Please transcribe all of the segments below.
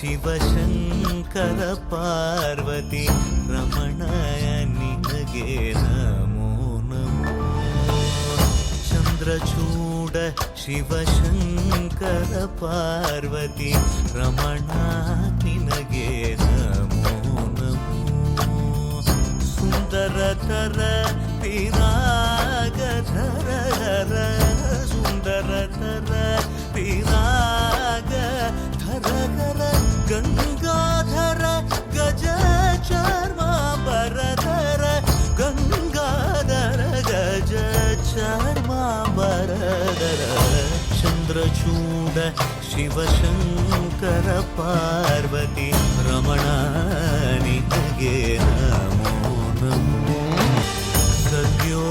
ಶಿವಶಂಕರ ಪಾರ್ವತಿ ರಮಣ ನಿನಗೆ ನಮೋ ನಮೋ. ಚಂದ್ರಚೂಡ ಶಿವಶಂಕರ ಪಾರ್ವತಿ ರಮಣ ನಿನಗೆ ನಮೋ ನಮೋ. ಸುಂದರತರ ಪಿರಾಗಧರ ಸುಂದರತರ ಪಿರಾಗಧರ ಗಂಗಾಧರ ಗಜ ಚರ್ಮಾಂಬರಧರ ಗಂಗಾಧರ ಗಜ ಚರ್ಮಾಂಬರಧರ. ಚಂದ್ರಚೂಡ ಶಿವಶಂಕರ ಪಾರ್ವತಿ ರಮಣ ನಿನಗೆ ನಮೋ ನಮೋ. ಸದ್ಯೋ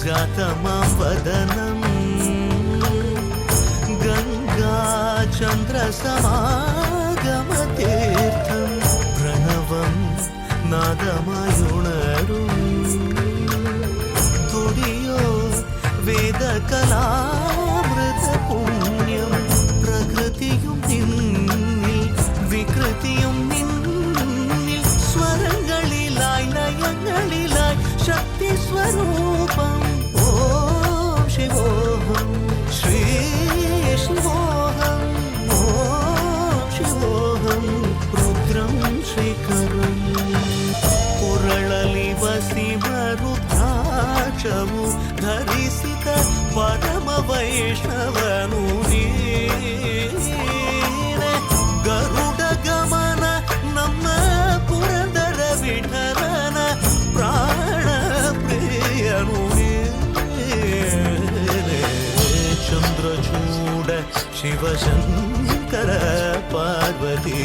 ಜಾತಮಾಂ ವದನಂ ಗಂಗಾ ಚಂದ್ರ ಸಮಾಗಮತೀರ್ಥಂ ಪ್ರಣವಂ നാദമായുണരും തുടിയോ വേദകലാമൃത പുണ്യം പ്രകൃതിയും നിന്നിൽ വികൃതിയും നിന്നിൽ സ്വരങ്ങളിലായി ലയങ്ങളിലായി ശക്തി സ്വരൂപം ഓം ശിവോഹം ശ്രീ ശിവോഹം ഓം ശിവോഹം രുദ്രം ശ്രീകരം ಪುರಳಲಿ ವಸಿಮರುದ್ರಾಕ್ಷವು ಧರಿಸಿದ ಪರಮ ವೈಷ್ಣವನು ನೀನೆ. ಗರುಡ ಗಮನ ನಮ್ಮ ಪುರಂದರ ವಿಠಲನ ಪ್ರಾಣ ಪ್ರಿಯನು ನೀನೆ. ಚಂದ್ರಚೂಡ ಶಿವಶಂಕರ ಪಾರ್ವತಿ